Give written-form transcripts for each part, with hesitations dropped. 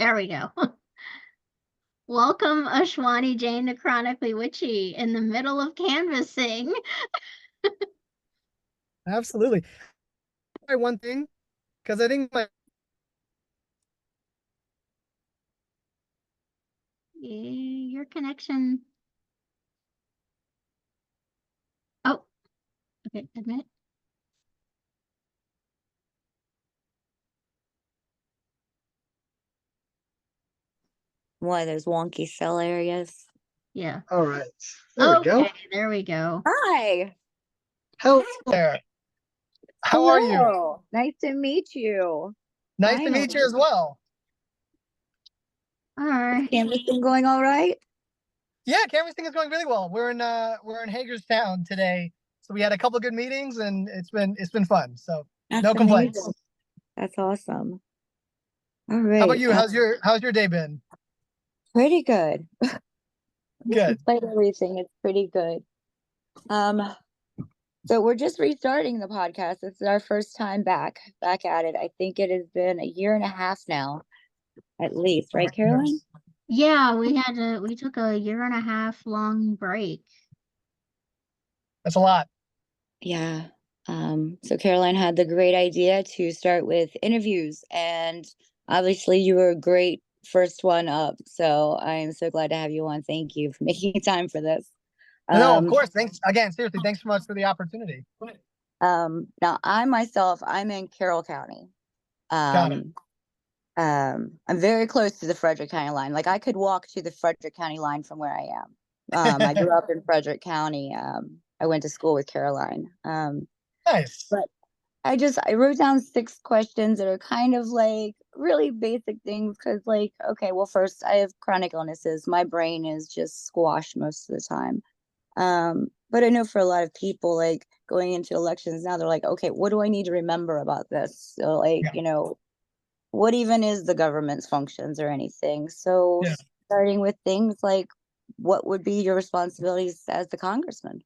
There we go. Welcome, Ashwani Jain, the Chronically Witchy, in the middle of canvassing. Absolutely. One thing, because I think Your connection. Oh, okay, admit. Why there's wonky cell areas. Yeah. All right. There we go. There we go. Hi. Hello there. How are you? Nice to meet you. Nice to meet you as well. All right. Canvassing going all right? Yeah, canvassing is going really well. We're in Hagerstown today, so we had a couple of good meetings, and it's been fun. So no complaints. Amazing. That's awesome. All right. How about you? How's your day been? Pretty good. Good. Despite everything, it's pretty good. So we're just restarting the podcast. This is our first time back at it. I think it has been a year and a half now, at least, right, Caroline? Yeah, we took a year and a half long break. That's a lot. Yeah. So Caroline had the great idea to start with interviews, and obviously you were a great first one up. So I am so glad to have you on. Thank you for making time for this. No, of course. Thanks again. Seriously, thanks so much for the opportunity. Now I'm in Carroll County. Got it. I'm very close to the Frederick County line. Like I could walk to the Frederick County line from where I am. I grew up in Frederick County. I went to school with Caroline. Nice. But I wrote down 6 questions that are kind of like really basic things because, like, okay, well, first, I have chronic illnesses. My brain is just squashed most of the time. But I know for a lot of people, like going into elections now, they're like, okay, what do I need to remember about this? So, like, what even is the government's functions or anything? So, starting with things like, what would be your responsibilities as the congressman?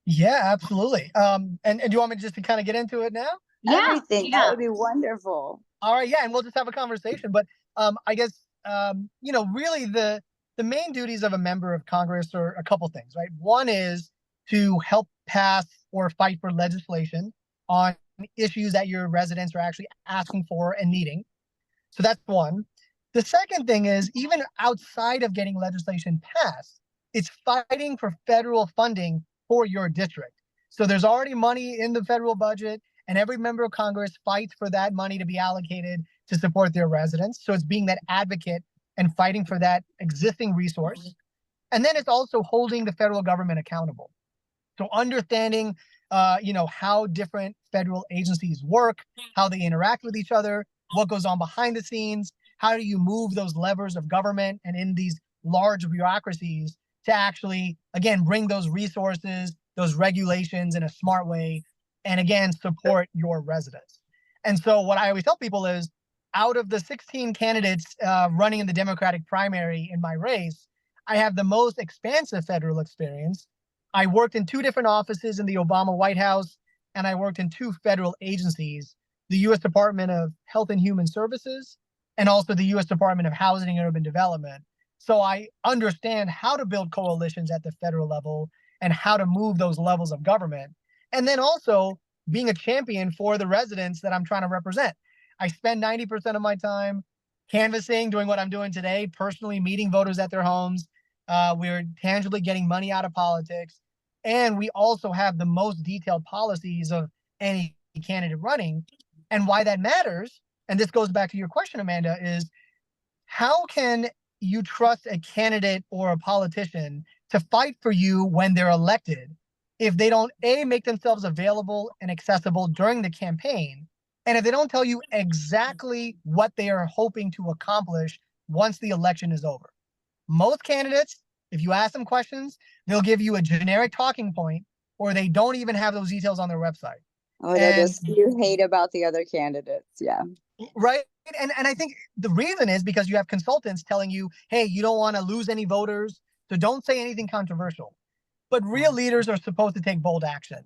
Yeah, absolutely. And do you want me just to kind of get into it now? Yeah, everything. That would be wonderful. All right, yeah, and we'll just have a conversation. But I guess really the main duties of a member of Congress are a couple things, right? One is to help pass or fight for legislation on issues that your residents are actually asking for and needing. So that's one. The second thing is, even outside of getting legislation passed, it's fighting for federal funding for your district. So there's already money in the federal budget, and every member of Congress fights for that money to be allocated to support their residents. So it's being that advocate and fighting for that existing resource. And then it's also holding the federal government accountable. So understanding, how different federal agencies work, how they interact with each other, what goes on behind the scenes, how do you move those levers of government and in these large bureaucracies to actually, again, bring those resources, those regulations in a smart way, and again, support your residents. And so what I always tell people is, out of the 16 candidates running in the Democratic primary in my race, I have the most expansive federal experience. I worked in 2 different offices in the Obama White House, and I worked in 2 federal agencies, the U.S. Department of Health and Human Services, and also the U.S. Department of Housing and Urban Development. So I understand how to build coalitions at the federal level and how to move those levels of government. And then also being a champion for the residents that I'm trying to represent. I spend 90% of my time canvassing, doing what I'm doing today, personally meeting voters at their homes. We're tangibly getting money out of politics. And we also have the most detailed policies of any candidate running. And why that matters, and this goes back to your question, Amanda, is how can you trust a candidate or a politician to fight for you when they're elected if they don't, A, make themselves available and accessible during the campaign, and if they don't tell you exactly what they are hoping to accomplish once the election is over? Most candidates, if you ask them questions, they'll give you a generic talking point, or they don't even have those details on their website. Or they'll just you hate about the other candidates. Yeah. Right. And I think the reason is because you have consultants telling you, hey, you don't want to lose any voters, so don't say anything controversial. But real leaders are supposed to take bold action.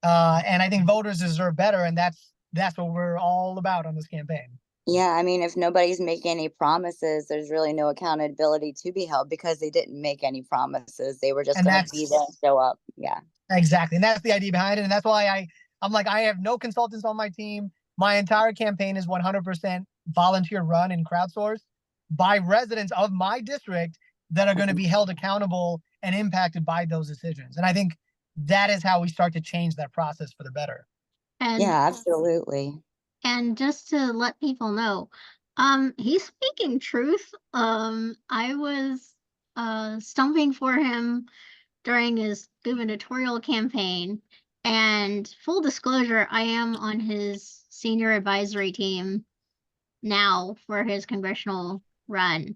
And I think voters deserve better, and that's what we're all about on this campaign. Yeah, I mean, if nobody's making any promises, there's really no accountability to be held because they didn't make any promises. They were just And going to be there and that's show up. Yeah. exactly, and that's the idea behind it. And that's why I'm like, I have no consultants on my team. My entire campaign is 100% volunteer run and crowdsourced by residents of my district that are going to be held accountable and impacted by those decisions. And I think that is how we start to change that process for the better. And Yeah, absolutely. and just to let people know, he's speaking truth. I was stumping for him during his gubernatorial campaign, and full disclosure, I am on his senior advisory team now for his congressional run.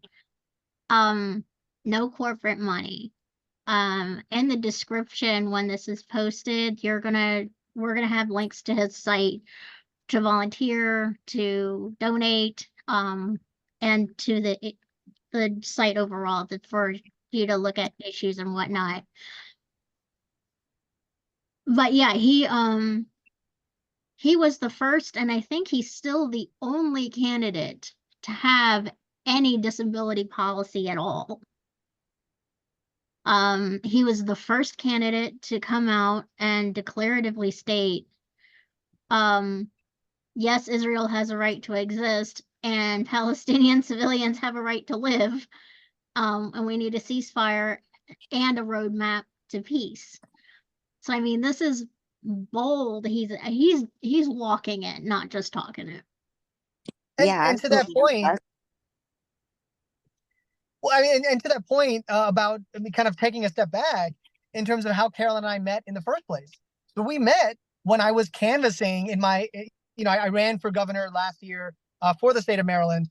Um, no corporate money. In the description when this is posted, we're gonna have links to his site to volunteer, to donate, and to the site overall for you to look at issues and whatnot. But yeah, he was the first, and I think he's still the only candidate to have any disability policy at all. He was the first candidate to come out and declaratively state, um, yes, Israel has a right to exist, and Palestinian civilians have a right to live, and we need a ceasefire and a roadmap to peace. So I mean, this is bold. He's walking it, not just talking it. Yeah, And to that absolutely. point, well, I mean, and to that point about kind of taking a step back in terms of how Carol and I met in the first place. So we met when I was canvassing in my, I ran for governor last year for the state of Maryland.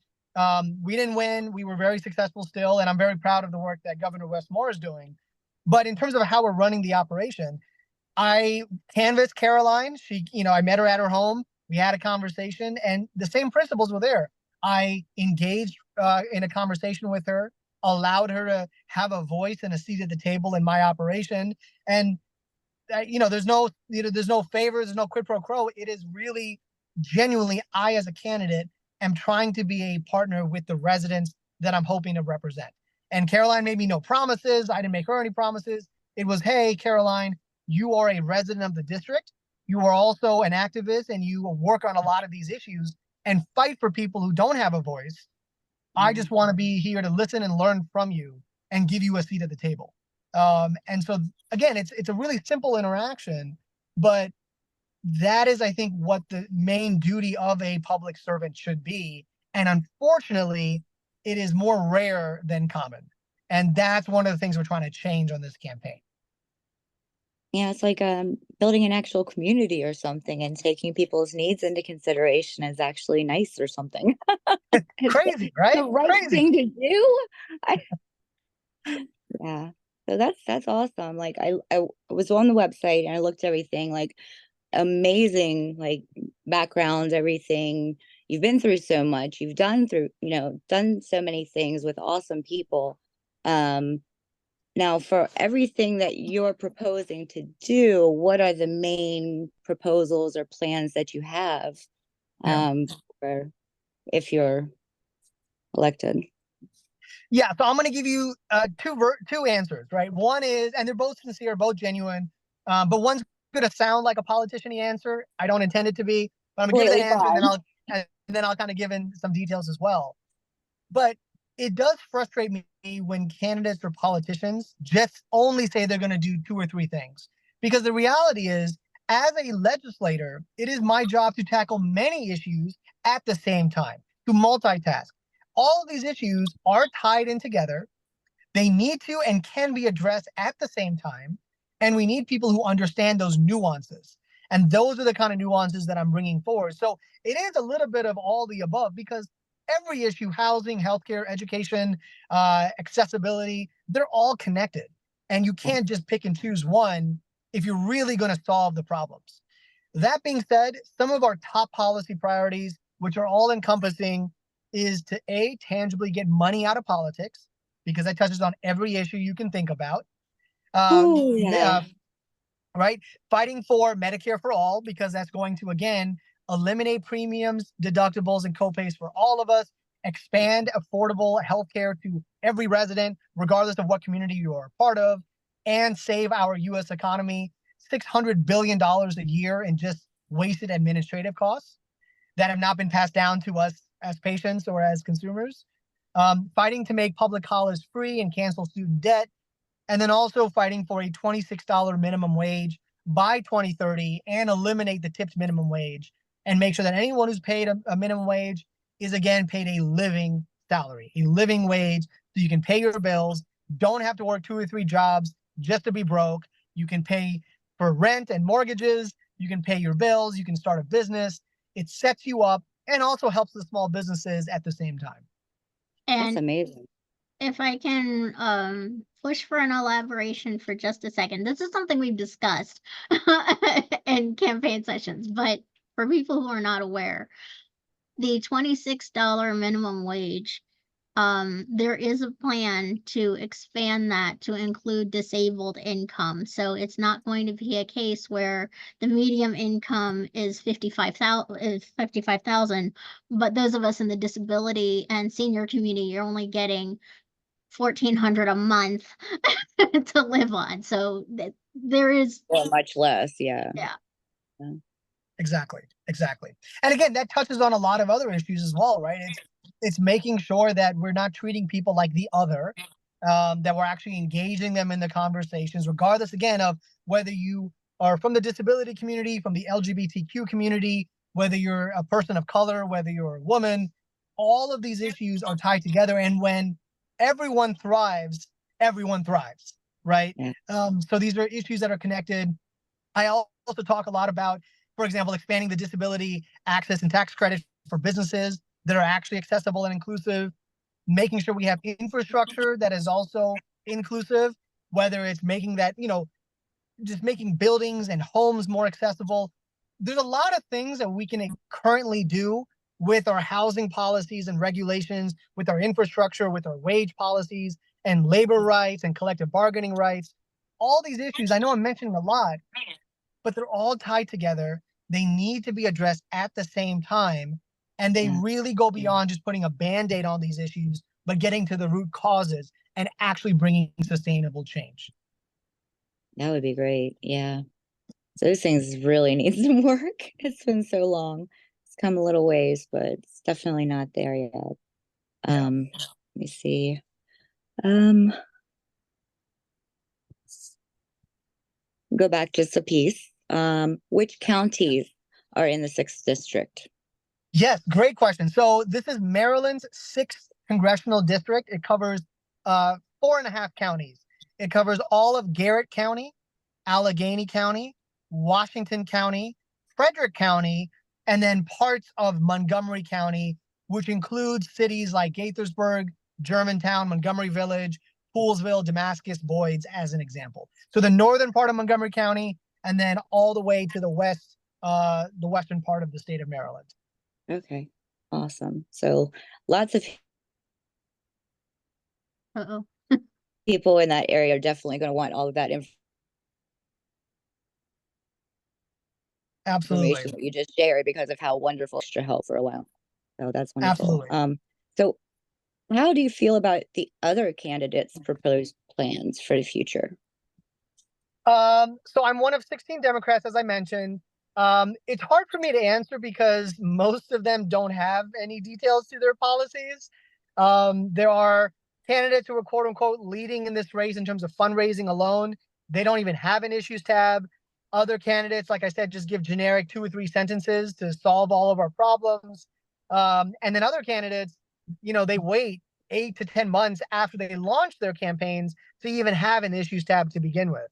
We didn't win. We were very successful still, and I'm very proud of the work that Governor Westmore is doing. But in terms of how we're running the operation, I canvassed Caroline. I met her at her home. We had a conversation, and the same principles were there. I engaged in a conversation with her, allowed her to have a voice and a seat at the table in my operation. And there's no favors, there's no quid pro quo. It is really genuinely, I as a candidate am trying to be a partner with the residents that I'm hoping to represent. And Caroline made me no promises. I didn't make her any promises. It was, hey, Caroline, you are a resident of the district. You are also an activist and you work on a lot of these issues and fight for people who don't have a voice. I just want to be here to listen and learn from you and give you a seat at the table. And so again, it's a really simple interaction, but that is, I think, what the main duty of a public servant should be. And unfortunately, it is more rare than common. And that's one of the things we're trying to change on this campaign. Yeah, it's like building an actual community or something and taking people's needs into consideration is actually nice or something. It's Crazy, right? the right Crazy. thing to do. Yeah. So that's awesome. Like I was on the website and I looked at everything, like amazing, like backgrounds, everything. You've been through so much. You've done so many things with awesome people. Now, for everything that you're proposing to do, what are the main proposals or plans that you have for if you're elected? Yeah, so I'm going to give you two answers, right? One is, and they're both sincere, both genuine, but one's going to sound like a politician-y answer. I don't intend it to be, but I'm going to give you that answer, and then I'll kind of give in some details as well. But it does frustrate me when candidates or politicians just only say they're going to do two or three things. Because the reality is, as a legislator, it is my job to tackle many issues at the same time, to multitask. All of these issues are tied in together. They need to and can be addressed at the same time. And we need people who understand those nuances. And those are the kind of nuances that I'm bringing forward. So it is a little bit of all the above because every issue, housing, healthcare, education, accessibility, they're all connected. And you can't just pick and choose one if you're really going to solve the problems. That being said, some of our top policy priorities, which are all encompassing, is to tangibly get money out of politics, because that touches on every issue you can think about. Right? Fighting for Medicare for all, because that's going to, again, eliminate premiums, deductibles, and copays for all of us, expand affordable healthcare to every resident, regardless of what community you are a part of, and save our U.S. economy $600 billion a year in just wasted administrative costs that have not been passed down to us as patients or as consumers. Fighting to make public college free and cancel student debt, and then also fighting for a $26 minimum wage by 2030 and eliminate the tipped minimum wage and make sure that anyone who's paid a minimum wage is again paid a living salary, a living wage, so you can pay your bills, don't have to work 2 or 3 jobs just to be broke. You can pay for rent and mortgages, you can pay your bills, you can start a business. It sets you up and also helps the small businesses at the same time. That's And amazing. if I can push for an elaboration for just a second, this is something we've discussed in campaign sessions, but for people who are not aware, the $26 minimum wage, there is a plan to expand that to include disabled income. So it's not going to be a case where the median income is 55,000, but those of us in the disability and senior community are only getting $1,400 a month to live on. So there is, Or much less, yeah. yeah. Exactly. And again, that touches on a lot of other issues as well, right? It's making sure that we're not treating people like the other, that we're actually engaging them in the conversations, regardless, again, of whether you are from the disability community, from the LGBTQ community, whether you're a person of color, whether you're a woman. All of these issues are tied together, and when everyone thrives, right? Yeah. So these are issues that are connected. I also talk a lot about, for example, expanding the disability access and tax credit for businesses that are actually accessible and inclusive, making sure we have infrastructure that is also inclusive, whether it's making that, just making buildings and homes more accessible. There's a lot of things that we can currently do with our housing policies and regulations, with our infrastructure, with our wage policies and labor rights and collective bargaining rights. All these issues, I know I'm mentioning a lot, but they're all tied together. They need to be addressed at the same time. And they really go beyond just putting a Band-Aid on these issues, but getting to the root causes and actually bringing sustainable change. That would be great. Yeah. So those things really need some work. It's been so long. It's come a little ways, but it's definitely not there yet. Let me see. Go back just a piece. Which counties are in the 6th district? Yes, great question. So this is Maryland's 6th congressional district. It covers 4.5 counties. It covers all of Garrett County, Allegheny County, Washington County, Frederick County, and then parts of Montgomery County, which includes cities like Gaithersburg, Germantown, Montgomery Village, Poolesville, Damascus, Boyds, as an example. So the northern part of Montgomery County, and then all the way to the west, the western part of the state of Maryland. Okay, awesome. So lots of Uh-oh. people in that area are definitely going to want all of that Absolutely. information that you just shared because of how wonderful extra help for a while. So that's wonderful. Absolutely. So how do you feel about the other candidates' proposed plans for the future? So I'm one of 16 Democrats, as I mentioned. It's hard for me to answer because most of them don't have any details to their policies. There are candidates who are quote unquote leading in this race in terms of fundraising alone. They don't even have an issues tab. Other candidates, like I said, just give generic 2 or 3 sentences to solve all of our problems. And then other candidates, they wait 8 to 10 months after they launch their campaigns to even have an issues tab to begin with.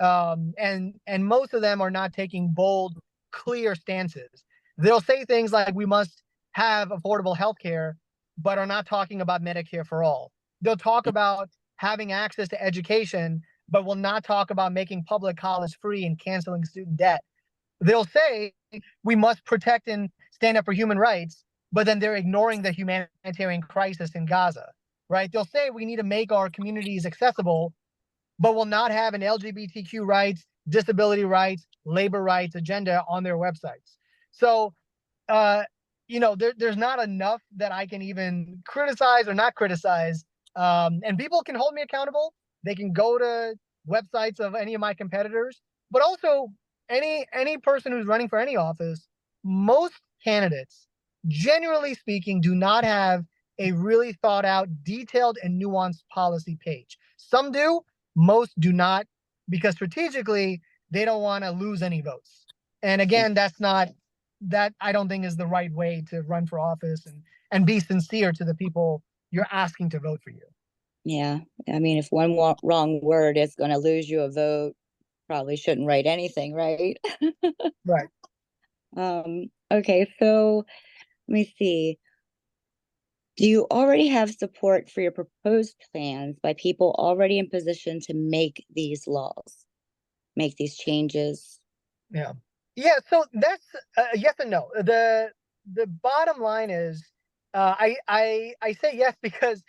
And most of them are not taking bold, clear stances. They'll say things like we must have affordable health care, but are not talking about Medicare for all. They'll talk about having access to education, but will not talk about making public college free and canceling student debt. They'll say we must protect and stand up for human rights, but then they're ignoring the humanitarian crisis in Gaza, right? They'll say we need to make our communities accessible, but will not have an LGBTQ rights, disability rights, labor rights agenda on their websites. So there's not enough that I can even criticize or not criticize. And people can hold me accountable. They can go to websites of any of my competitors, but also any person who's running for any office. Most candidates, generally speaking, do not have a really thought out, detailed, and nuanced policy page. Some do, most do not, because strategically they don't want to lose any votes. And again, that I don't think is the right way to run for office and be sincere to the people you're asking to vote for you. Yeah. I mean, if one wrong word is going to lose you a vote, probably shouldn't write anything, right? Right. Okay, so let me see. Do you already have support for your proposed plans by people already in position to make these laws, make these changes? Yeah. Yeah. So that's yes and no. The bottom line is, I say yes because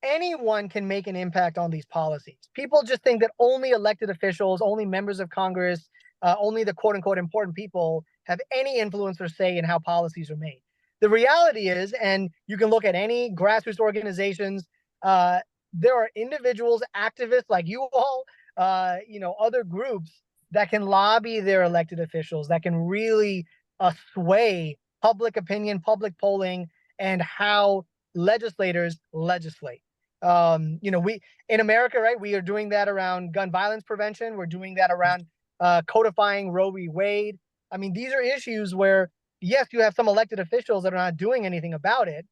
anyone can make an impact on these policies. People just think that only elected officials, only members of Congress, only the quote unquote important people have any influence or say in how policies are made. The reality is, and you can look at any grassroots organizations, there are individuals, activists like you all, other groups that can lobby their elected officials, that can really sway public opinion, public polling, and how legislators legislate. We in America, right? We are doing that around gun violence prevention. We're doing that around codifying Roe v. Wade. I mean, these are issues where, yes, you have some elected officials that are not doing anything about it,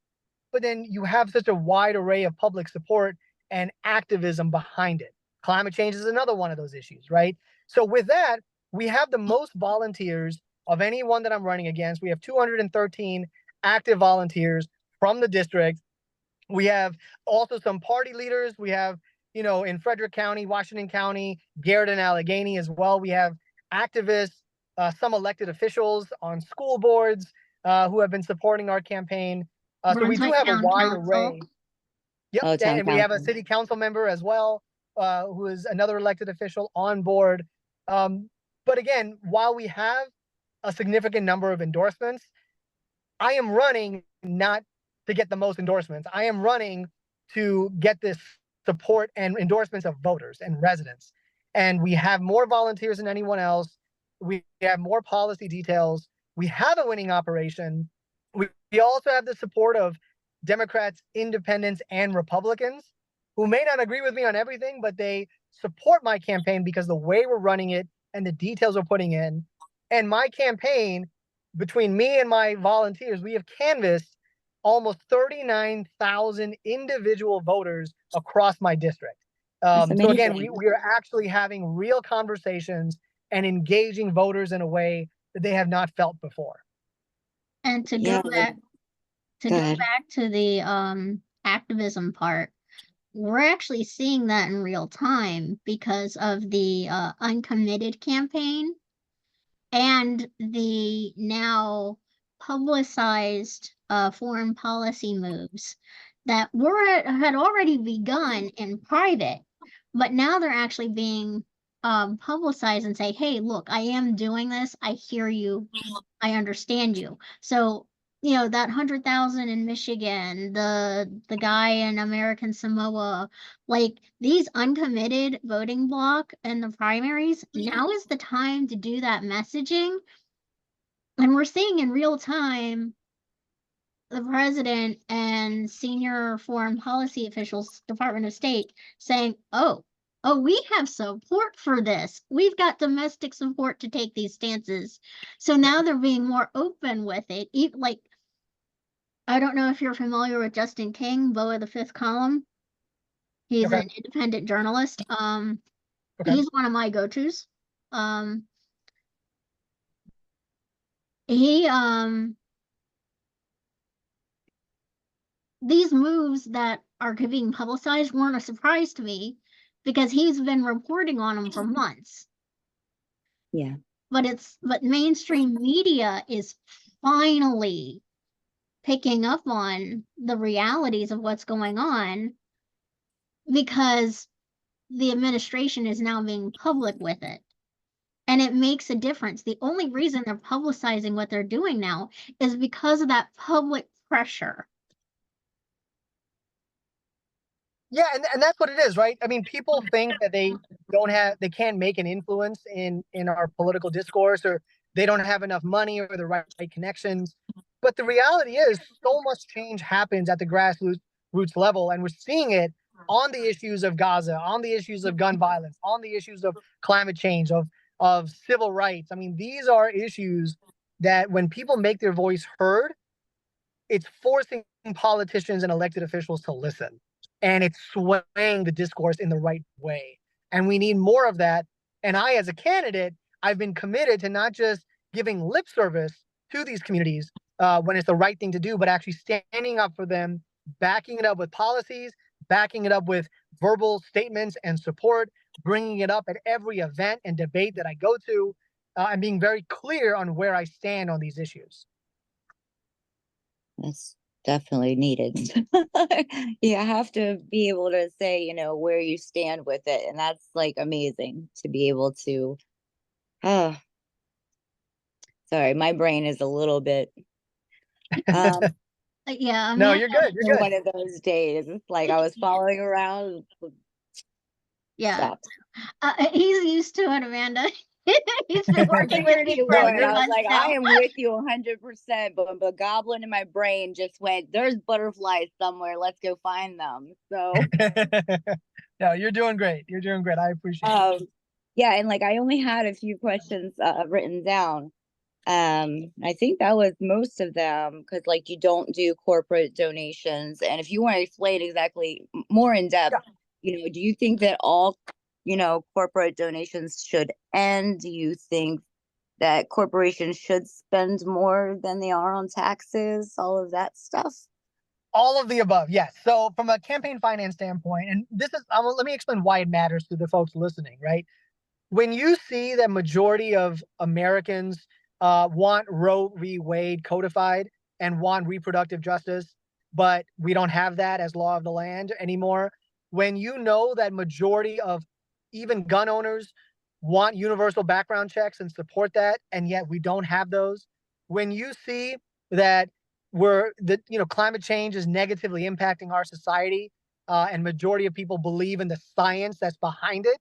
but then you have such a wide array of public support and activism behind it. Climate change is another one of those issues, right? So with that, we have the most volunteers of anyone that I'm running against. We have 213 active volunteers from the district. We have also some party leaders. We have, in Frederick County, Washington County, Garrett and Allegheny as well. We have activists, some elected officials on school boards who have been supporting our campaign. So we do Brunswick have a Town wide Council. array. Yep, Oh, town and we have a council. city council member as well, who is another elected official on board. But again, while we have a significant number of endorsements, I am running not to get the most endorsements. I am running to get this support and endorsements of voters and residents. And we have more volunteers than anyone else. We have more policy details. We have a winning operation. We also have the support of Democrats, independents, and Republicans who may not agree with me on everything, but they support my campaign because the way we're running it and the details we're putting in. And my campaign, between me and my volunteers, we have canvassed almost 39,000 individual voters across my district. That's So again, amazing. we are actually having real conversations and engaging voters in a way that they have not felt before. And to Yeah, go back go ahead. to the activism part, we're actually seeing that in real time because of the uncommitted campaign and the now publicized foreign policy moves that had already begun in private, but now they're actually being publicized and say, hey, look, I am doing this. I hear you. I understand you. So, that 100,000 in Michigan, the guy in American Samoa, like these uncommitted voting bloc and the primaries, now is the time to do that messaging. And we're seeing in real time the president and senior foreign policy officials, Department of State, saying, oh, we have support for this. We've got domestic support to take these stances. So now they're being more open with it. Like, I don't know if you're familiar with Justin King, Beau of the Fifth Column. He's Okay. an independent journalist. Okay. He's one of my go-tos. He These moves that are being publicized weren't a surprise to me because he's been reporting on them for months. Yeah. But mainstream media is finally picking up on the realities of what's going on because the administration is now being public with it. and it makes a difference. The only reason they're publicizing what they're doing now is because of that public pressure. Yeah, and that's what it is, right? I mean, people think that they can't make an influence in our political discourse, or they don't have enough money or the right connections. But the reality is, so much change happens at the grassroots level, and we're seeing it on the issues of Gaza, on the issues of gun violence, on the issues of climate change, of civil rights. I mean, these are issues that when people make their voice heard, it's forcing politicians and elected officials to listen, and it's swaying the discourse in the right way. And we need more of that. And I, as a candidate, I've been committed to not just giving lip service to these communities when it's the right thing to do, but actually standing up for them, backing it up with policies, backing it up with verbal statements and support, bringing it up at every event and debate that I go to, and being very clear on where I stand on these issues. That's definitely needed. You have to be able to say, you know, where you stand with it. And that's like amazing to be able to. Oh, sorry, my brain is a little bit Yeah, No, Amanda. you're good. You're good. one of those days. It's like I was following around. Yeah, Stop. he's used to it, Amanda. He's been I working with figured me you for a would. few I was months like, now. I am with you 100%. But Goblin in my brain just went, there's butterflies somewhere. Let's go find them. So, No, you're doing great. You're doing great. I appreciate it. yeah. And like, I only had a few questions written down. I think that was most of them because like you don't do corporate donations. And if you want to explain exactly more in depth, Yeah. you know, do you think that all, you know, corporate donations should end? Do you think that corporations should spend more than they are on taxes, all of that stuff? All of the above, yes. So from a campaign finance standpoint, and this is, let me explain why it matters to the folks listening, right? When you see that majority of Americans want Roe v. Wade codified and want reproductive justice, but we don't have that as law of the land anymore. When you know that majority of even gun owners want universal background checks and support that, and yet we don't have those. When you see that climate change is negatively impacting our society, and majority of people believe in the science that's behind it,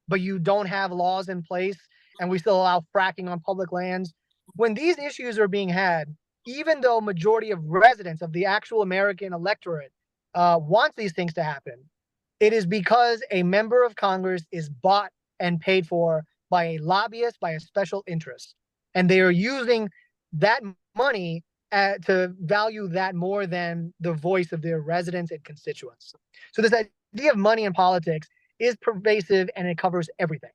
but you don't have laws in place, and we still allow fracking on public lands. When these issues are being had, even though majority of residents of the actual American electorate wants these things to happen, it is because a member of Congress is bought and paid for by a lobbyist, by a special interest, and they are using that money to value that more than the voice of their residents and constituents. So this idea of money in politics is pervasive, and it covers everything.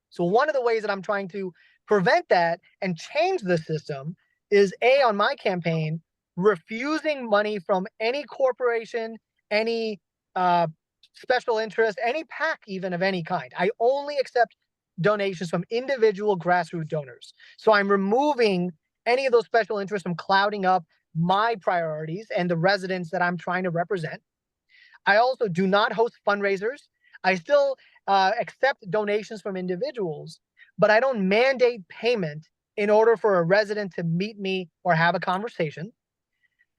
So one of the ways that I'm trying to prevent that and change the system is on my campaign, refusing money from any corporation, any special interest, any PAC even of any kind. I only accept donations from individual grassroots donors. So I'm removing any of those special interests from clouding up my priorities and the residents that I'm trying to represent. I also do not host fundraisers. I still accept donations from individuals, but I don't mandate payment in order for a resident to meet me or have a conversation.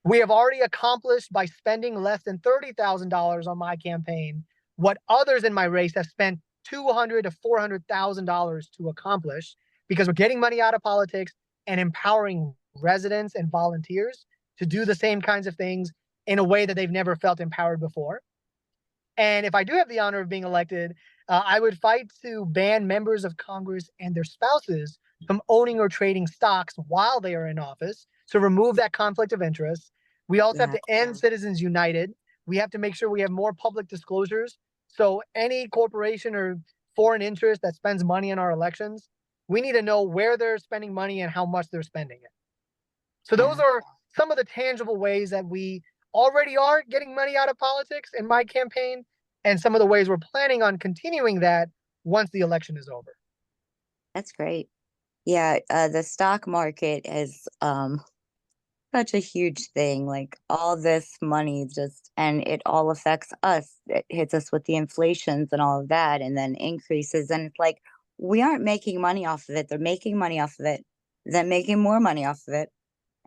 We have already accomplished, by spending less than $30,000 on my campaign, what others in my race have spent $200,000 to $400,000 to accomplish, because we're getting money out of politics and empowering residents and volunteers to do the same kinds of things in a way that they've never felt empowered before. And if I do have the honor of being elected, I would fight to ban members of Congress and their spouses from owning or trading stocks while they are in office, to remove that conflict of interest. We also have to end Citizens United. We have to make sure we have more public disclosures. So any corporation or foreign interest that spends money in our elections, we need to know where they're spending money and how much they're spending it. So those are some of the tangible ways that we already are getting money out of politics in my campaign, and some of the ways we're planning on continuing that once the election is over. That's great. Yeah, the stock market is such a huge thing. Like all this money and it all affects us. It hits us with the inflations and all of that, and then increases. And it's like, we aren't making money off of it. They're making money off of it, then making more money off of it.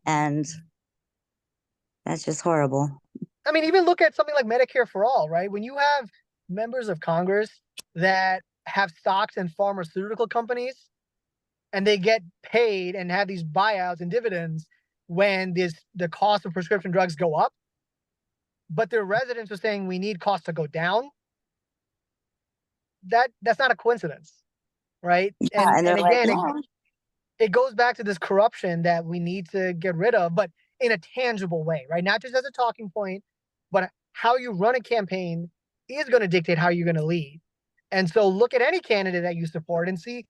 And that's just horrible. I mean, even look at something like Medicare for All, right? When you have members of Congress that have stocks in pharmaceutical companies and they get paid and have these buyouts and dividends when the cost of prescription drugs go up, but their residents are saying we need costs to go down, that's not a coincidence, right? Yeah, and they're And like, again, yeah, it goes back to this corruption that we need to get rid of, but in a tangible way, right? Not just as a talking point, but how you run a campaign is going to dictate how you're going to lead. And so look at any candidate that you support and see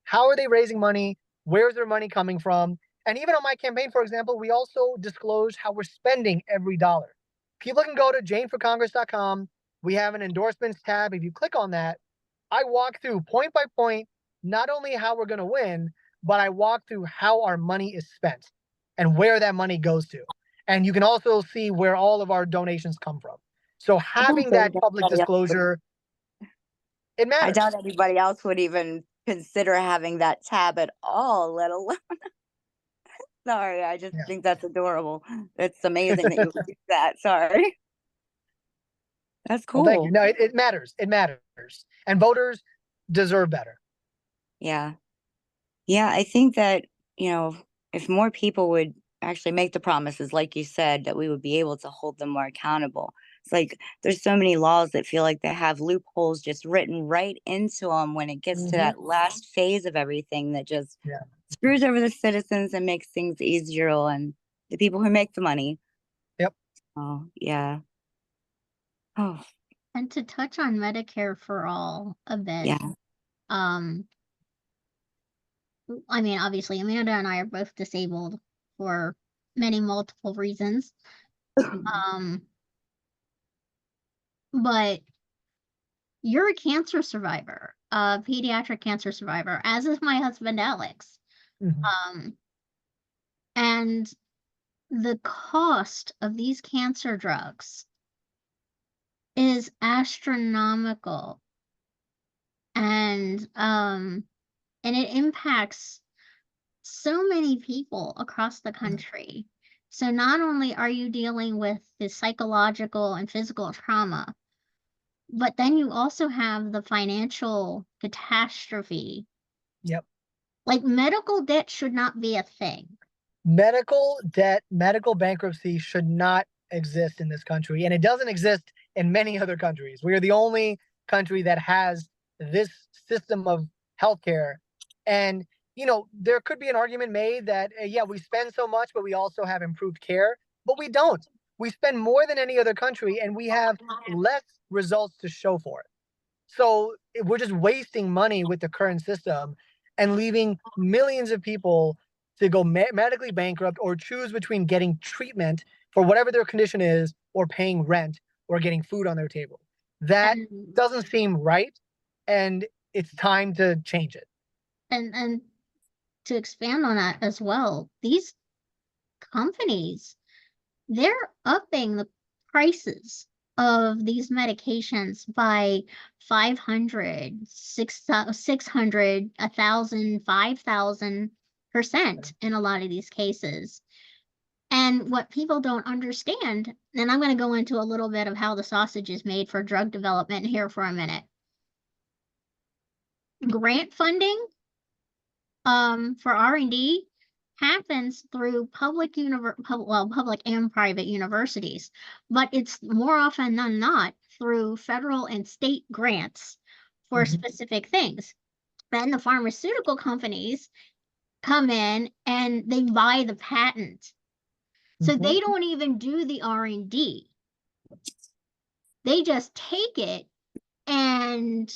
how are they raising money? Where's their money coming from? And even on my campaign, for example, we also disclose how we're spending every dollar. People can go to janeforcongress.com. We have an endorsements tab. If you click on that, I walk through point by point, not only how we're going to win, but I walk through how our money is spent and where that money goes to. And you can also see where all of our donations come from. So I don't having that think public anybody else would, disclosure, it I doubt matters. anybody else would even consider having that tab at all, let alone. Sorry, I just Yeah. think that's adorable. It's amazing that you would do that. Sorry. That's Well, thank you. cool. No, it matters. It matters. And voters deserve better. Yeah. Yeah, I think that, if more people would actually make the promises, like you said, that we would be able to hold them more accountable. It's like there's so many laws that feel like they have loopholes just written right into them when it gets to Mm-hmm. that last phase of everything that just Yeah. screws over the citizens and makes things easier on the people who make the money. Yep. Oh, yeah. Oh, And to touch on Medicare for All a bit, yeah. um, I mean, obviously, Amanda and I are both disabled for many multiple reasons. But you're a cancer survivor, a pediatric cancer survivor, as is my husband, Alex. Mm-hmm. And the cost of these cancer drugs is astronomical. And it impacts so many people across the country. So not only are you dealing with the psychological and physical trauma, but then you also have the financial catastrophe. Yep. Like medical debt should not be a thing. Medical debt, medical bankruptcy should not exist in this country. And it doesn't exist in many other countries. We are the only country that has this system of healthcare. And, there could be an argument made that, yeah, we spend so much, but we also have improved care. But we don't. We spend more than any other country, and we have less results to show for it. So we're just wasting money with the current system and leaving millions of people to go medically bankrupt or choose between getting treatment for whatever their condition is or paying rent or getting food on their table. That And doesn't seem right, and it's time to change it. and to expand on that as well, these companies, they're upping the prices of these medications by 500, 600, 1,000, 5,000% in a lot of these cases. And what people don't understand, and I'm going to go into a little bit of how the sausage is made for drug development here for a minute. Grant funding for R&D happens through public and private universities, but it's more often than not through federal and state grants for Mhm. specific things. Then the pharmaceutical companies come in and they buy the patent. So Mhm. they don't even do the R&D. They just take it and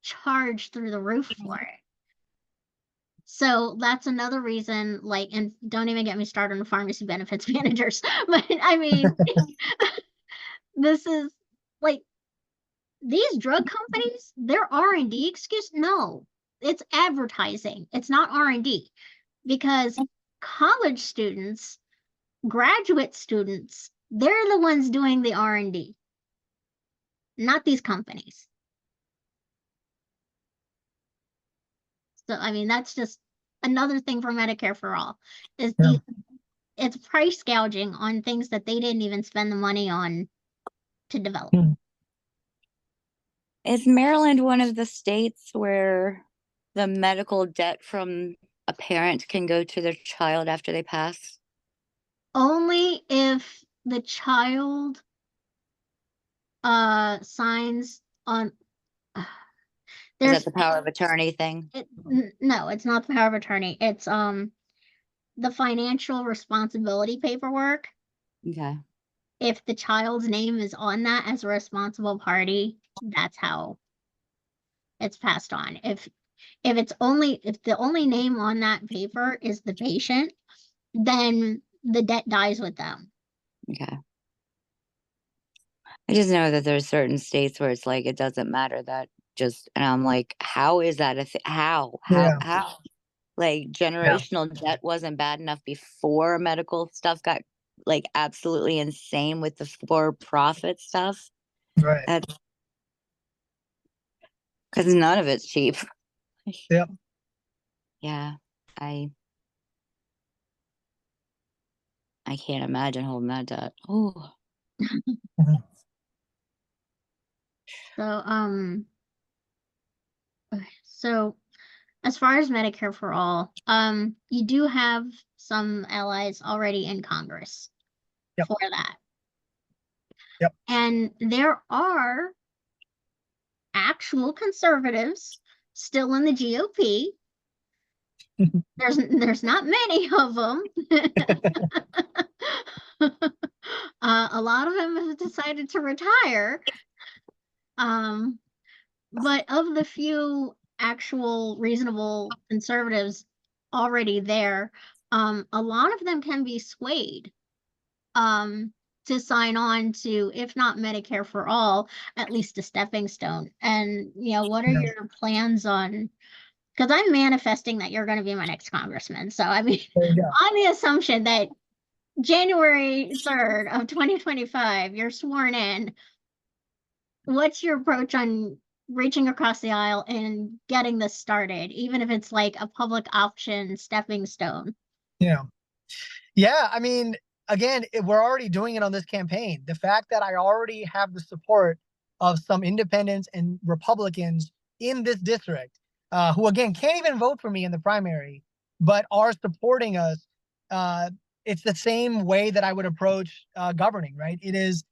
charge through the roof for it. So that's another reason, and don't even get me started on pharmacy benefits managers. But I mean, this is like these drug companies, their R&D excuse, no, it's advertising. It's not R&D because college students, graduate students, they're the ones doing the R&D, not these companies. So, I mean, that's just another thing for Medicare for All is Yeah. it's price gouging on things that they didn't even spend the money on to develop. Hmm. Is Maryland one of the states where the medical debt from a parent can go to their child after they pass? Only if the child signs on Is there's that the power of attorney thing? no, it's not the power of attorney. It's the financial responsibility paperwork. Okay. If the child's name is on that as a responsible party, that's how it's passed on. If the only name on that paper is the patient, then the debt dies with them. Okay. I just know that there's certain states where it's like it doesn't matter that just, and I'm like, how is that a thing? Yeah. How? Like generational debt wasn't bad enough before medical stuff got like absolutely insane with the for-profit stuff. Right. That's because none of it's cheap. Yep. Yeah, I I can't imagine holding that debt. Oh, Mhm. So, so as far as Medicare for All, you do have some allies already in Congress Yep. for that. Yep. And there are actual conservatives still in the GOP. There's not many of them. A lot of them have decided to retire. Um, but of the few actual reasonable conservatives already there, a lot of them can be swayed to sign on to, if not Medicare for All, at least a stepping stone. And, what are Yeah. your plans on? Because I'm manifesting that you're going to be my next congressman. So, I mean, There you go. on the assumption that January 3rd of 2025, you're sworn in, what's your approach on reaching across the aisle and getting this started, even if it's like a public option stepping stone? Yeah. Yeah. I mean, again, we're already doing it on this campaign. The fact that I already have the support of some independents and Republicans in this district, who again can't even vote for me in the primary, but are supporting us. Uh, it's the same way that I would approach governing, right? It is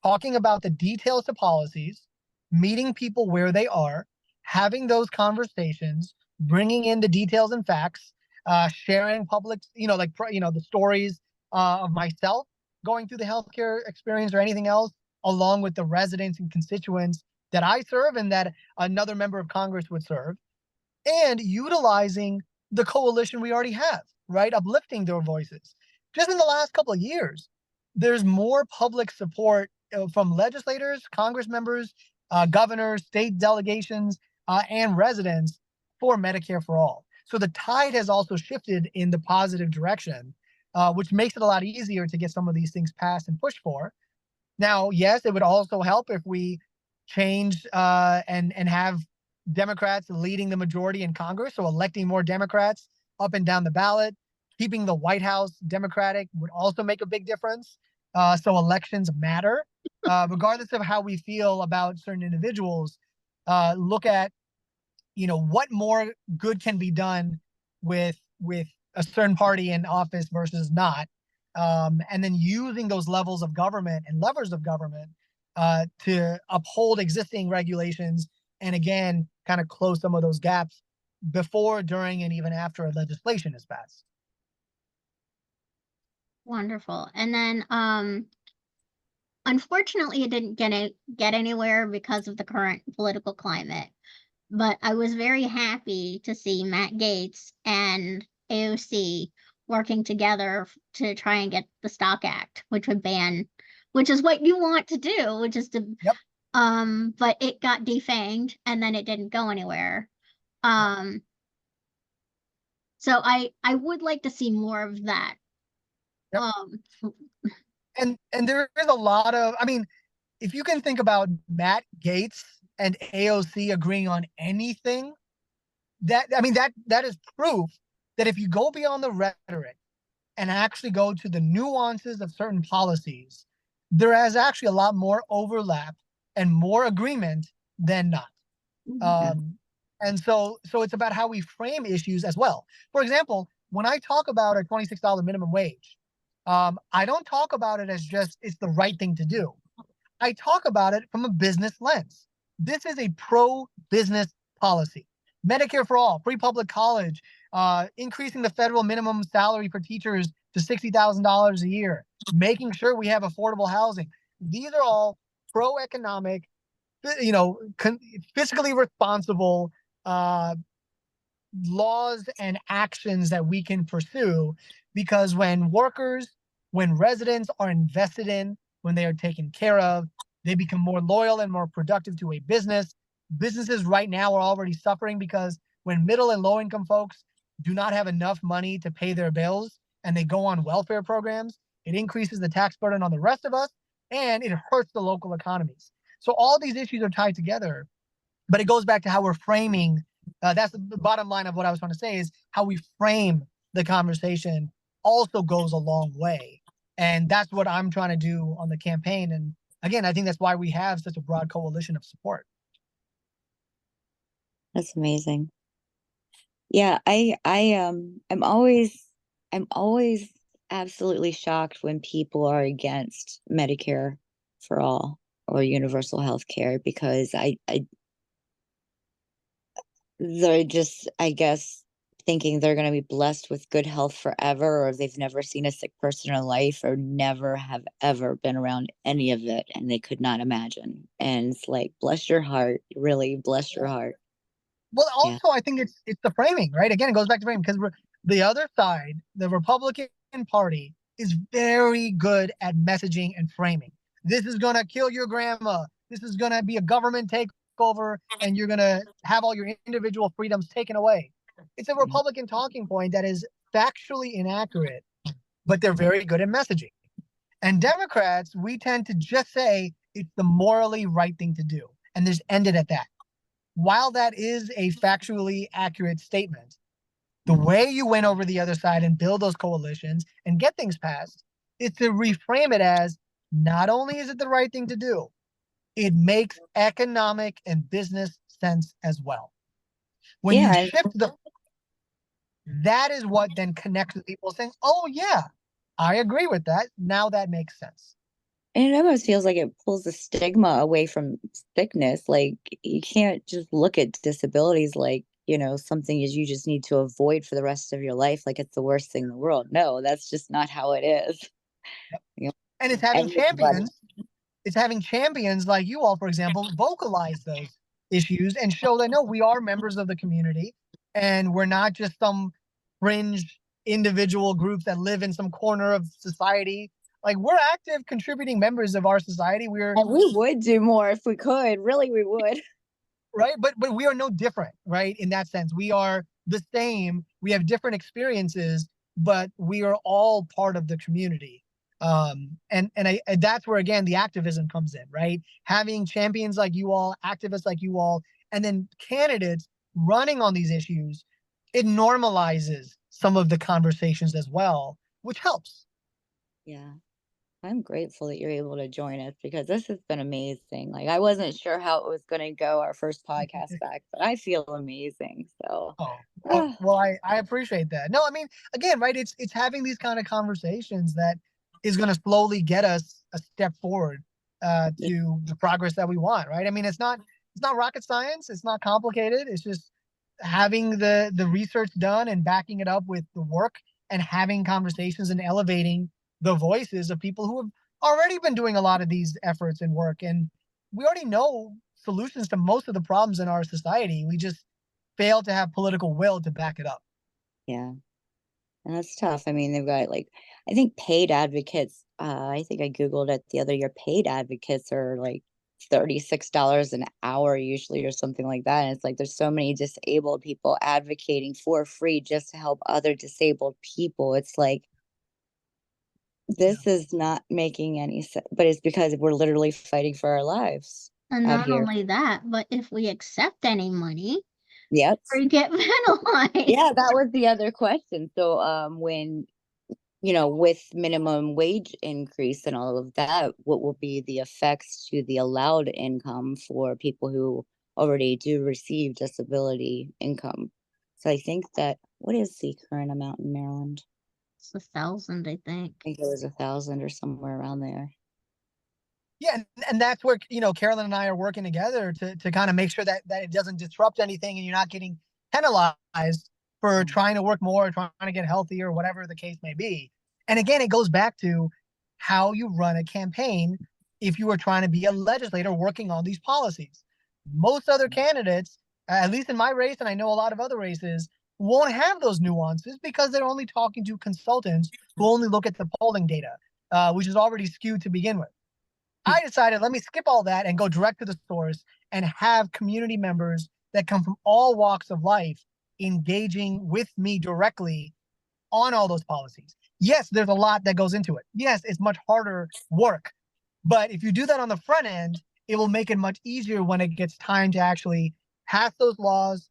talking about the details of policies, meeting people where they are, having those conversations, bringing in the details and facts, sharing public, the stories of myself going through the healthcare experience or anything else, along with the residents and constituents that I serve and that another member of Congress would serve, and utilizing the coalition we already have, right? Uplifting their voices. Just in the last couple of years, there's more public support from legislators, Congress members, governors, state delegations, and residents for Medicare for All. So the tide has also shifted in the positive direction, which makes it a lot easier to get some of these things passed and pushed for. Now, yes, it would also help if we change and have Democrats leading the majority in Congress, so electing more Democrats up and down the ballot. Keeping the White House Democratic would also make a big difference. So elections matter, regardless of how we feel about certain individuals. Look at what more good can be done with a certain party in office versus not, and then using those levels of government and levers of government to uphold existing regulations and again kind of close some of those gaps before, during, and even after a legislation is passed. Wonderful. And then, unfortunately, it didn't get anywhere because of the current political climate. But I was very happy to see Matt Gaetz and AOC working together to try and get the Stock Act, which is what you want to do, which is to, Yep. but it got defanged and then it didn't go anywhere. So I would like to see more of that. Yep. Um, And there is a lot of, I mean, if you can think about Matt Gaetz and AOC agreeing on anything, that is proof that if you go beyond the rhetoric and actually go to the nuances of certain policies, there is actually a lot more overlap and more agreement than not. And so it's about how we frame issues as well. For example, when I talk about a $26 minimum wage, I don't talk about it as just it's the right thing to do. I talk about it from a business lens. This is a pro-business policy. Medicare for all, free public college, increasing the federal minimum salary for teachers to $60,000 a year, making sure we have affordable housing. These are all pro-economic, fiscally responsible laws and actions that we can pursue, because when residents are invested in, when they are taken care of, they become more loyal and more productive to a business. Businesses right now are already suffering because when middle and low income folks do not have enough money to pay their bills and they go on welfare programs, it increases the tax burden on the rest of us and it hurts the local economies. So all these issues are tied together, but it goes back to how we're framing. That's the bottom line of what I was trying to say, is how we frame the conversation also goes a long way. And that's what I'm trying to do on the campaign. And again, I think that's why we have such a broad coalition of support. That's amazing. Yeah, I'm always absolutely shocked when people are against Medicare for all or universal health care, because they're just, I guess, thinking they're going to be blessed with good health forever, or they've never seen a sick person in their life, or never have ever been around any of it, and they could not imagine. And it's like, bless your heart, really, bless your heart. Well, also, I think it's the framing, right? Again, it goes back to framing, because the other side, the Republican Party, is very good at messaging and framing. This is going to kill your grandma. This is going to be a government takeover, and you're going to have all your individual freedoms taken away. It's a Republican talking point that is factually inaccurate, but they're very good at messaging. And Democrats, we tend to just say it's the morally right thing to do, and just end it at that. While that is a factually accurate statement, the way you win over the other side and build those coalitions and get things passed is to reframe it as, not only is it the right thing to do, it makes economic and business sense as well. When you shift that is what then connects with people saying, oh yeah, I agree with that. Now that makes sense. And it almost feels like it pulls the stigma away from sickness. Like, you can't just look at disabilities like, something you just need to avoid for the rest of your life, like it's the worst thing in the world. No, that's just not how it is. Yep. And it's having champions. It's having champions like you all, for example, vocalize those issues and show that, no, we are members of the community and we're not just some fringe individual group that live in some corner of society. Like, we're active contributing members of our society. And we would do more if we could. Really, we would. Right. But we are no different, right? In that sense, we are the same. We have different experiences, but we are all part of the community. And that's where, again, the activism comes in, right? Having champions like you all, activists like you all, and then candidates running on these issues, it normalizes some of the conversations as well, which helps. Yeah. I'm grateful that you're able to join us, because this has been amazing. Like, I wasn't sure how it was going to go, our first podcast back, but I feel amazing. So, well, I appreciate that. No, I mean, again, right? It's having these kind of conversations that is going to slowly get us a step forward to the progress that we want, right? I mean, it's not rocket science. It's not complicated. It's just having the research done and backing it up with the work and having conversations and elevating the voices of people who have already been doing a lot of these efforts and work. And we already know solutions to most of the problems in our society. We just fail to have political will to back it up. Yeah. And that's tough. I mean, they've got, like, I think paid advocates. I think I Googled it the other year. Paid advocates are like $36 an hour usually, or something like that. And it's like, there's so many disabled people advocating for free just to help other disabled people. It's like, this is not making any sense, but it's because we're literally fighting for our lives And out not here. only that, but if we accept any money, Yep. or you get penalized. Yeah, that was the other question. So, when, with minimum wage increase and all of that, what will be the effects to the allowed income for people who already do receive disability income? So I think that, what is the current amount in Maryland? It's 1,000, I think. I think it was 1,000 or somewhere around there. Yeah, and that's where Carolyn and I are working together to kind of make sure that it doesn't disrupt anything and you're not getting penalized for trying to work more, trying to get healthier, whatever the case may be. And again, it goes back to how you run a campaign if you are trying to be a legislator working on these policies. Most other candidates, at least in my race, and I know a lot of other races, won't have those nuances because they're only talking to consultants who only look at the polling data, which is already skewed to begin with. I decided, let me skip all that and go direct to the source and have community members that come from all walks of life engaging with me directly on all those policies. Yes, there's a lot that goes into it. Yes, it's much harder work. But if you do that on the front end, it will make it much easier when it gets time to actually pass those laws,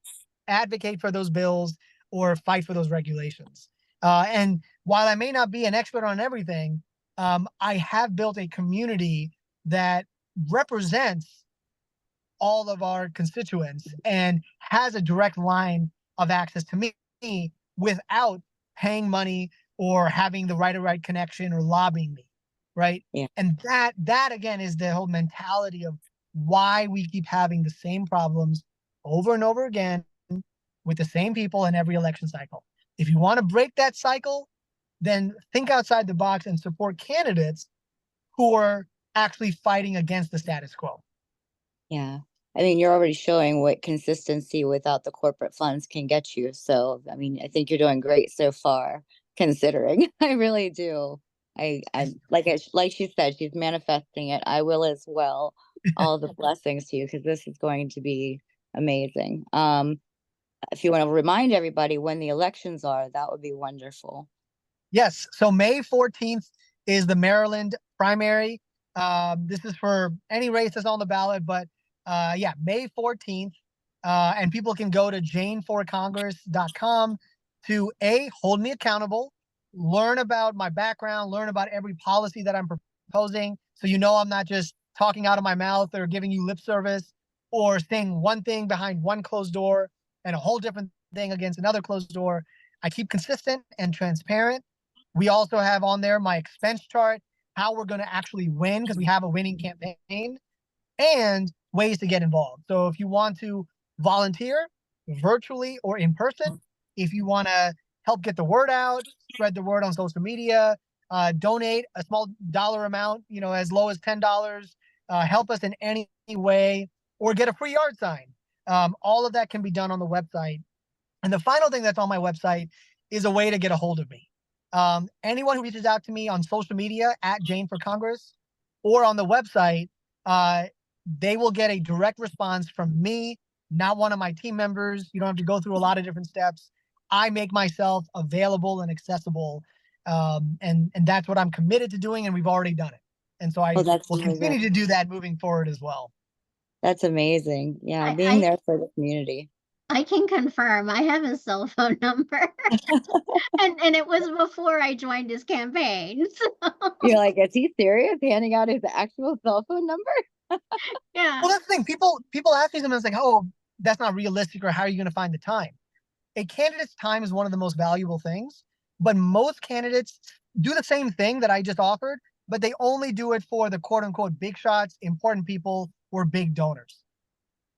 advocate for those bills, or fight for those regulations. And while I may not be an expert on everything, I have built a community that represents all of our constituents and has a direct line of access to me without paying money or having the right connection or lobbying me, right? Yeah. And that again is the whole mentality of why we keep having the same problems over and over again with the same people in every election cycle. If you want to break that cycle, then think outside the box and support candidates who are actually fighting against the status quo. Yeah. I mean, you're already showing what consistency without the corporate funds can get you. So, I mean, I think you're doing great so far, considering. I really do. Like she said, she's manifesting it. I will as well. All the blessings to you, because this is going to be amazing. If you want to remind everybody when the elections are, that would be wonderful. Yes. So May 14th is the Maryland primary. This is for any race that's on the ballot, but yeah, May 14th. And people can go to janeforcongress.com to hold me accountable, learn about my background, learn about every policy that I'm proposing. So I'm not just talking out of my mouth or giving you lip service or saying one thing behind one closed door and a whole different thing against another closed door. I keep consistent and transparent. We also have on there my expense chart, how we're going to actually win because we have a winning campaign, and ways to get involved. So if you want to volunteer virtually or in person, if you want to help get the word out, spread the word on social media, donate a small dollar amount, as low as $10, help us in any way, or get a free yard sign. All of that can be done on the website. And the final thing that's on my website is a way to get a hold of me. Anyone who reaches out to me on social media at Jane for Congress or on the website, they will get a direct response from me, not one of my team members. You don't have to go through a lot of different steps. I make myself available and accessible. And that's what I'm committed to doing, and we've already done it. And so I will continue to do that moving forward as well. That's amazing. Yeah, being there for the community. I can confirm I have his cell phone number. and it was before I joined his campaign. So. You're like, is he serious? Handing out his actual cell phone number? Yeah. Well, that's the thing. People ask me sometimes like, oh, that's not realistic, or how are you going to find the time? A candidate's time is one of the most valuable things, but most candidates do the same thing that I just offered, but they only do it for the quote unquote big shots, important people, or big donors.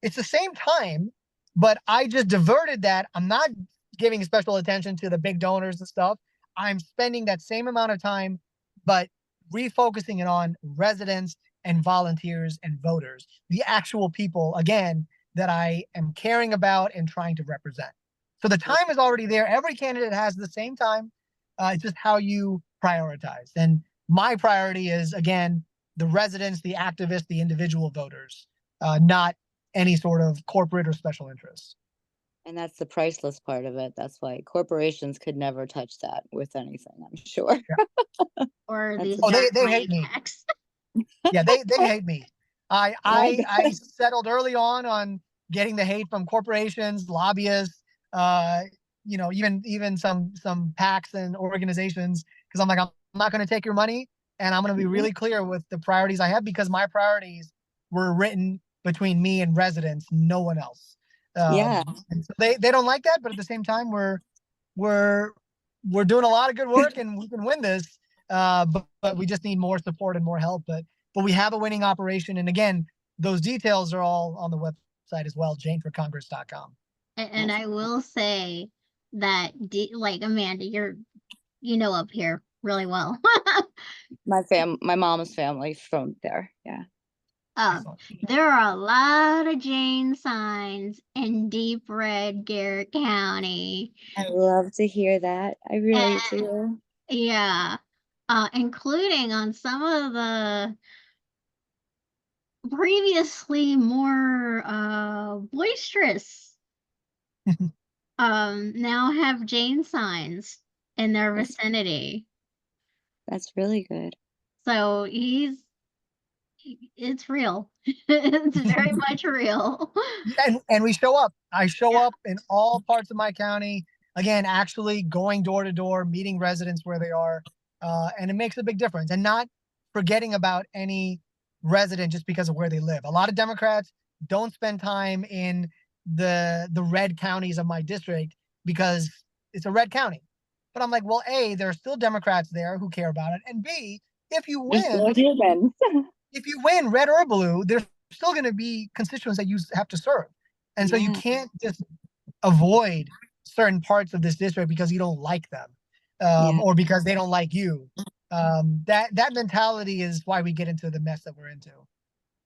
It's the same time, but I just diverted that. I'm not giving special attention to the big donors and stuff. I'm spending that same amount of time, but refocusing it on residents and volunteers and voters, the actual people, again, that I am caring about and trying to represent. So the time is already there. Every candidate has the same time. It's just how you prioritize. And my priority is, again, the residents, the activists, the individual voters, not any sort of corporate or special interests. And that's the priceless part of it. That's why corporations could never touch that with anything, I'm sure. Yeah. Or these they hate me. Yeah, they hate me. I settled early on getting the hate from corporations, lobbyists, you know, even some PACs and organizations, because I'm like, I'm not going to take your money, and I'm going to be really clear with the priorities I have, because my priorities were written between me and residents, no one else. Yeah. And so they don't like that, but at the same time, we're doing a lot of good work, and we can win this. But we just need more support and more help. But we have a winning operation, and again, those details are all on the website as well, janeforcongress.com. And I will say that, like, Amanda, you know up here really well. My mom's family from there. Yeah. Um, there are a lot of Jane signs in deep red Garrett County. I love to hear that. I really And do. yeah, including on some of the previously more boisterous now have Jane signs in their vicinity. That's really good. So it's real. It's very much real. And we show up. I show up in all parts of my county. Again, actually going door to door, meeting residents where they are, and it makes a big difference. And not forgetting about any resident just because of where they live. A lot of Democrats don't spend time in the red counties of my district because it's a red county. But I'm like, well, A, there are still Democrats there who care about it, and B, if you Just win, love humans. if you win red or blue, there's still going to be constituents that you have to serve. And so you can't just avoid certain parts of this district because you don't like them, or because they don't like you. That mentality is why we get into the mess that we're into.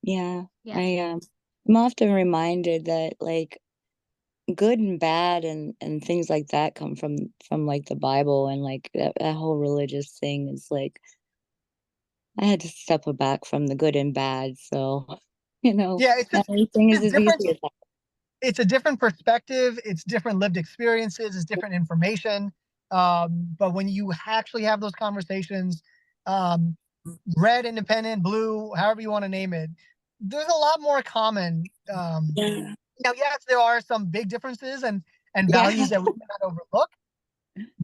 Yeah. Yeah. I'm often reminded that like good and bad and things like that come from like the Bible, and like that whole religious thing is like I had to step back from the good and bad. So, Yeah, it's just everything is it's as different. easy as that. It's a different perspective. It's different lived experiences. It's different information. But when you actually have those conversations, um, red, independent, blue, however you want to name it, there's a lot more common. Now, yes, there are some big differences and values that we cannot overlook.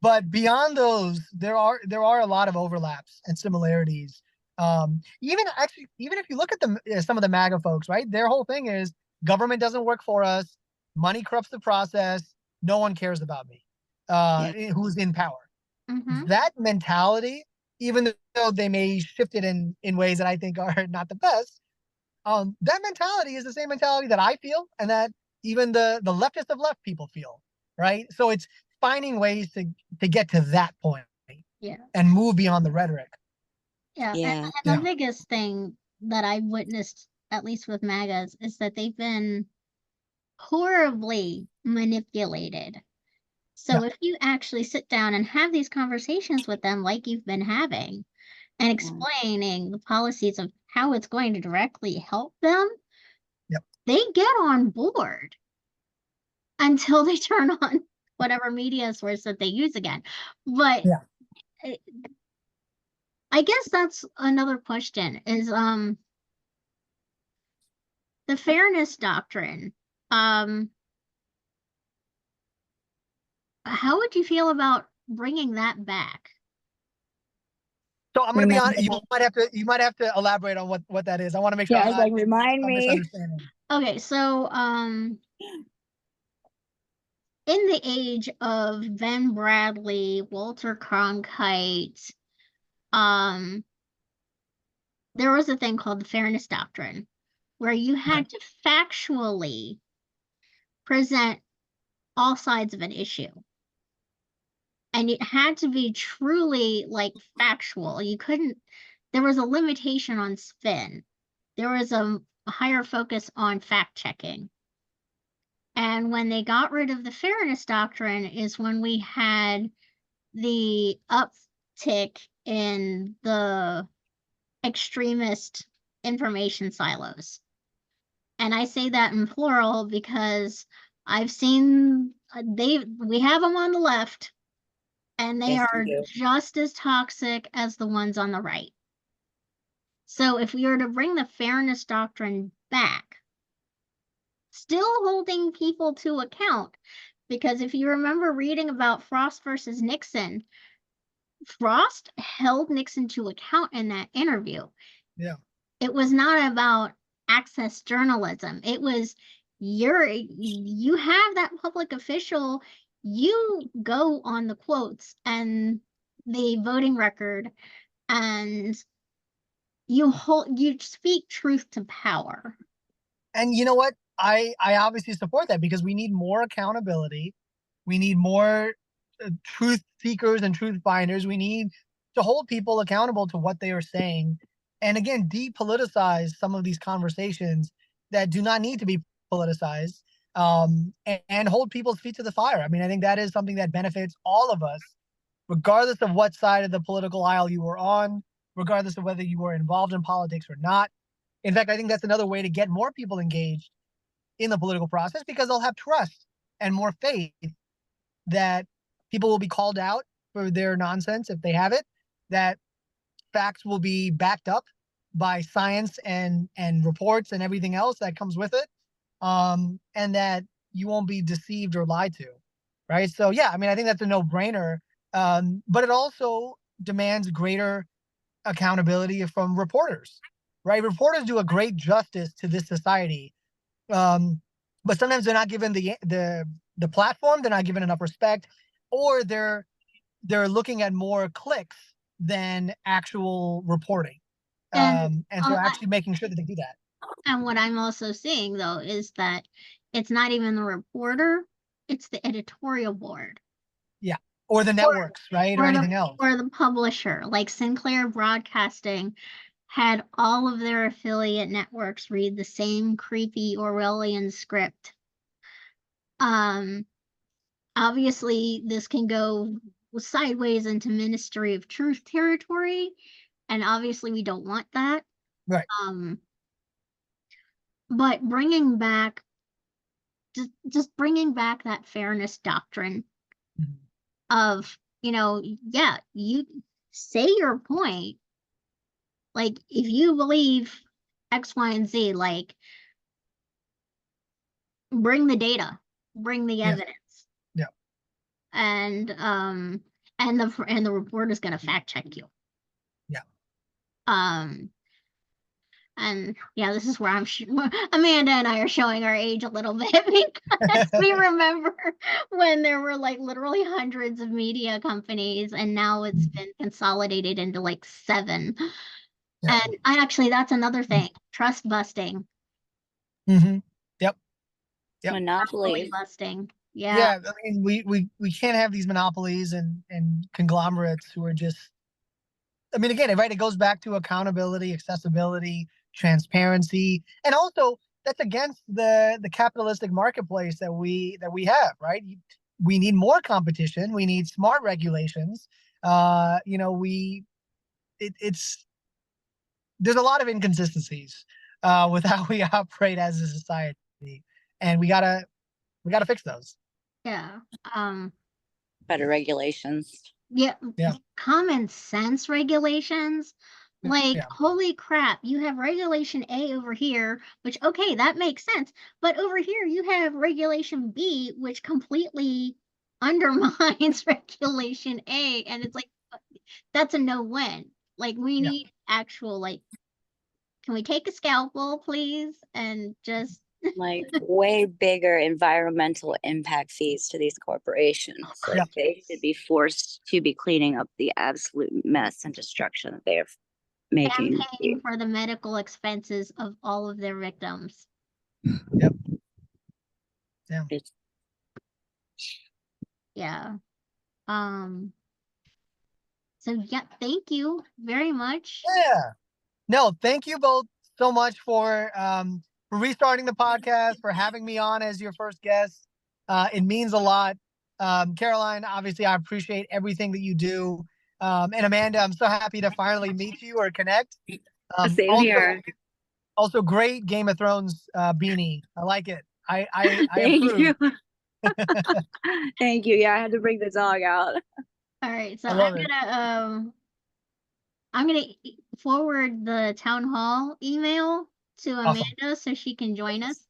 But beyond those, there are a lot of overlaps and similarities. Even if you look at some of the MAGA folks, right? Their whole thing is government doesn't work for us, money corrupts the process, no one cares about me. Who's in power? Mm-hmm. That mentality, even though they may shift it in ways that I think are not the best, that mentality is the same mentality that I feel, and that even the leftist of left people feel, right? So it's finding ways to get to that point, and move beyond the rhetoric. And the biggest thing that I've witnessed, at least with MAGAs, is that they've been horribly manipulated. So if you actually sit down and have these conversations with them like you've been having, and explaining the policies of how it's going to directly help them, they get on board until they turn on whatever media source that they use again. But I guess that's another question is the fairness doctrine. How would you feel about bringing that back? So I'm going to be honest. You might have to elaborate on what that is. I want to make sure. I was like, remind me. Misunderstanding. Okay, so in the age of Ben Bradley, Walter Cronkite, there was a thing called the fairness doctrine, where you had to factually present all sides of an issue. And it had to be truly like factual. You couldn't, there was a limitation on spin. There was a higher focus on fact checking. And when they got rid of the fairness doctrine is when we had the uptick in the extremist information silos. And I say that in plural because I've seen we have them on the left, and they are just as toxic as the ones on the right. So if we were to bring the fairness doctrine back, still holding people to account. Because if you remember reading about Frost versus Nixon, Frost held Nixon to account in that interview. Yeah. It was not about access journalism. It was you have that public official, you go on the quotes and the voting record, and you speak truth to power. And you know what? I obviously support that, because we need more accountability. We need more truth seekers and truth finders. We need to hold people accountable to what they are saying. And again, depoliticize some of these conversations that do not need to be politicized, and hold people's feet to the fire. I mean, I think that is something that benefits all of us, regardless of what side of the political aisle you were on, regardless of whether you were involved in politics or not. In fact, I think that's another way to get more people engaged in the political process, because they'll have trust and more faith that people will be called out for their nonsense if they have it, that facts will be backed up by science and reports and everything else that comes with it, and that you won't be deceived or lied to, right? So yeah, I mean, I think that's a no-brainer, but it also demands greater accountability from reporters, right? Reporters do a great justice to this society, but sometimes they're not given the platform, they're not given enough respect, or they're looking at more clicks than actual reporting. And And so actually making sure that they do that. and what I'm also seeing though is that it's not even the reporter, it's the editorial board. Yeah. Or the networks, right? Or anything else. Or the publisher, like Sinclair Broadcasting had all of their affiliate networks read the same creepy Orwellian script. Obviously this can go sideways into Ministry of Truth territory, and obviously we don't want that. Right. But bringing back just bringing back that fairness doctrine of, yeah, you say your point. Like, if you believe X, Y, and Z, like, bring the data, bring the evidence. Yeah. And the reporter's gonna fact check you. Yeah. And yeah, this is where Amanda and I are showing our age a little bit, because we remember when there were like literally hundreds of media companies, and now it's been consolidated into like 7. Yeah. And actually, that's another thing, trust busting. Yep. Monopoly busting. Yeah. I mean, we can't have these monopolies and conglomerates who are just, I mean, again, right, it goes back to accountability, accessibility, transparency, and also that's against the capitalistic marketplace that we have, right? We need more competition. We need smart regulations. It's there's a lot of inconsistencies with how we operate as a society, and we gotta fix those. Yeah. better regulations. Yeah. Yeah. Common sense regulations. Like, Yeah. holy crap, you have regulation A over here, which, okay, that makes sense. But over here, you have regulation B, which completely undermines regulation A. And it's like, that's a no-win. Like, we need actual, like, can we take a scalpel, please? And just Like way bigger environmental impact fees to these corporations. Like they should be forced to be cleaning up the absolute mess and destruction that they're making. and paying for the medical expenses of all of their victims. Yep. Yeah. Yeah. So yeah, thank you very much. Yeah. No, thank you both so much for restarting the podcast, for having me on as your first guest. It means a lot. Caroline, obviously, I appreciate everything that you do. And Amanda, I'm so happy to finally meet you or connect. Same here. Also, great Game of Thrones beanie. I like it. I Thank approve. you. Thank you. Yeah, I had to bring the dog out. All right, so I'm gonna forward the town hall email to Amanda so she can join us.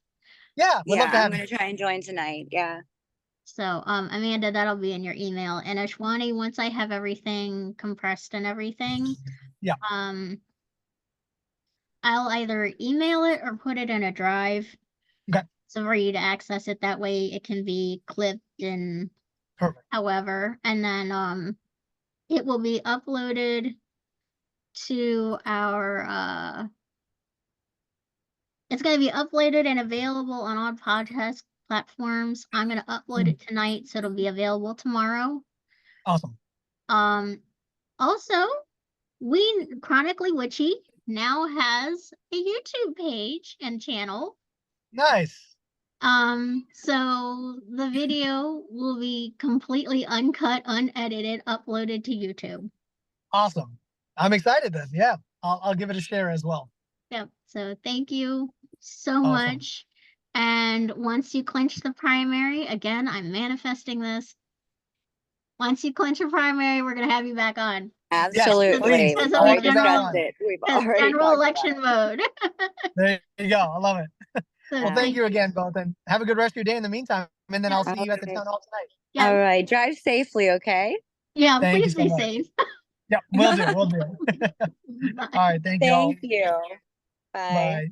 Yeah, we'd Yeah, love to I'm have gonna you. try and join tonight. Yeah. So, Amanda, that'll be in your email. And Ashwani, once I have everything compressed and everything, Yeah. I'll either email it or put it in a drive. Okay. So for you to access it that way, it can be clipped and Perfect. however, and then it will be uploaded to our it's going to be uploaded and available on all podcast platforms. I'm going to upload it tonight, so it'll be available tomorrow. Awesome. Also, we Chronically Witchy now has a YouTube page and channel. Nice. So the video will be completely uncut, unedited, uploaded to YouTube. Awesome. I'm excited then. Yeah. I'll give it a share as well. Yep. So thank you so Awesome. much. And once you clinch the primary, again, I'm manifesting this. Once you clinch a primary, we're gonna have you back on. Absolutely. please. We've Because of I the want already you back general, discussed on. it. We've because already general talked election about mode. There you go. I love it. So Well, thank you again, both, and have a good rest of your day in the meantime. And then I'll Yeah. see you at the Okay. town hall tonight. it. Yeah, All right. Drive safely, okay? yeah. Thank you Please so be much. safe. Yeah, we'll do. We'll do. All right. Thank you all. Thank you. Bye. Bye.